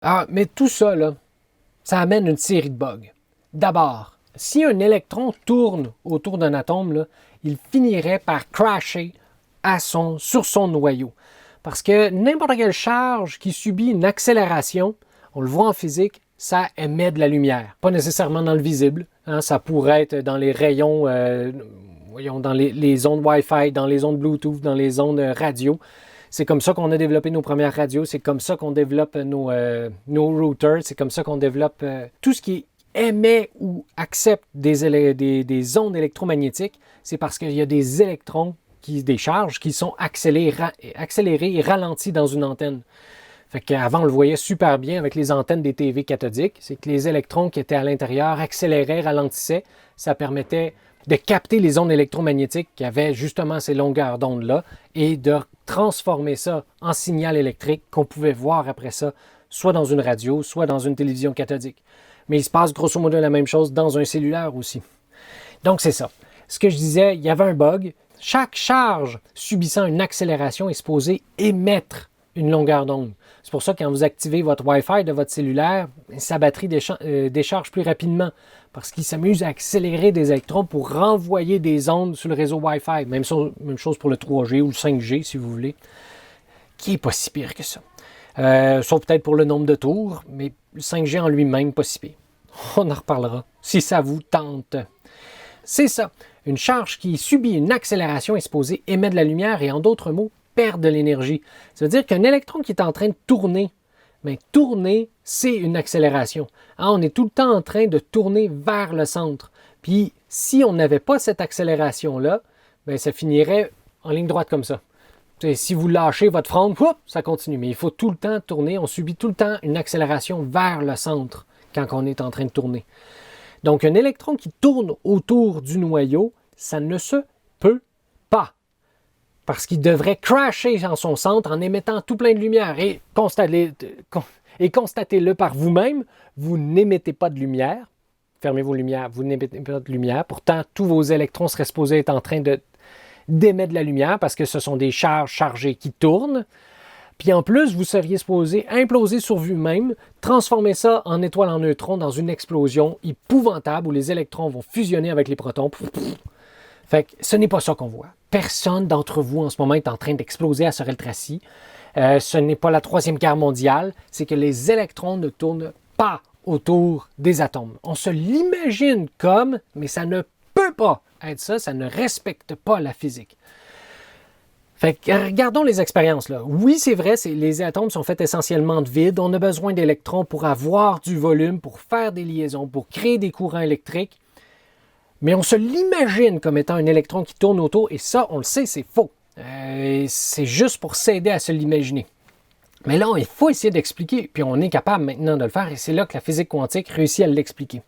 Ah, mais tout ça, là, ça amène une série de bugs. D'abord, si un électron tourne autour d'un atome, là, il finirait par crasher sur son noyau. Parce que n'importe quelle charge qui subit une accélération, on le voit en physique, ça émet de la lumière. Pas nécessairement dans le visible, hein, ça pourrait être dans les rayons, voyons, dans les ondes Wi-Fi, dans les ondes Bluetooth, dans les ondes radio. C'est comme ça qu'on a développé nos premières radios, c'est comme ça qu'on développe nos routers, c'est comme ça qu'on développe tout ce qui émet ou accepte des ondes électromagnétiques, c'est parce qu'il y a des électrons, des charges qui sont accélérées et ralenties dans une antenne. Fait qu'avant, on le voyait super bien avec les antennes des TV cathodiques, c'est que les électrons qui étaient à l'intérieur accéléraient, ralentissaient, ça permettait de capter les ondes électromagnétiques qui avaient justement ces longueurs d'onde-là et de transformer ça en signal électrique qu'on pouvait voir après ça, soit dans une radio, soit dans une télévision cathodique. Mais il se passe grosso modo la même chose dans un cellulaire aussi. Donc c'est ça. Ce que je disais, il y avait un bug. Chaque charge subissant une accélération est supposée émettre une longueur d'onde. C'est pour ça que quand vous activez votre Wi-Fi de votre cellulaire, sa batterie décharge plus rapidement parce qu'il s'amuse à accélérer des électrons pour renvoyer des ondes sur le réseau Wi-Fi. Même chose pour le 3G ou le 5G, si vous voulez, qui n'est pas si pire que ça. Sauf peut-être pour le nombre de tours, mais le 5G en lui-même, pas si pire. On en reparlera, si ça vous tente. C'est ça. Une charge qui subit une accélération est supposée émettre de la lumière et, en d'autres mots, perdre de l'énergie. Ça veut dire qu'un électron qui est en train de tourner, mais tourner, c'est une accélération. Hein, on est tout le temps en train de tourner vers le centre. Puis, si on n'avait pas cette accélération-là, bien, ça finirait en ligne droite comme ça. T'sais, si vous lâchez votre front, ça continue. Mais il faut tout le temps tourner. On subit tout le temps une accélération vers le centre quand on est en train de tourner. Donc, un électron qui tourne autour du noyau, ça ne se peut pas. Parce qu'il devrait crasher dans son centre en émettant tout plein de lumière. Et constatez-le par vous-même, vous n'émettez pas de lumière. Fermez vos lumières, vous n'émettez pas de lumière. Pourtant, tous vos électrons seraient supposés être en train d'émettre de la lumière parce que ce sont des charges chargées qui tournent. Puis en plus, vous seriez supposé imploser sur vous-même, transformer ça en étoile en neutrons dans une explosion épouvantable où les électrons vont fusionner avec les protons. Fait que ce n'est pas ça qu'on voit. Personne d'entre vous en ce moment est en train d'exploser à Sorel-Tracy. Ce n'est pas la Troisième Guerre mondiale, c'est que les électrons ne tournent pas autour des atomes. On se l'imagine comme, mais ça ne peut pas être ça, ça ne respecte pas la physique. Fait que regardons les expériences là. Oui, c'est vrai, les atomes sont faits essentiellement de vide. On a besoin d'électrons pour avoir du volume, pour faire des liaisons, pour créer des courants électriques. Mais on se l'imagine comme étant un électron qui tourne autour, et ça, on le sait, c'est faux. C'est juste pour s'aider à se l'imaginer. Mais là, il faut essayer d'expliquer, puis on est capable maintenant de le faire, et c'est là que la physique quantique réussit à l'expliquer.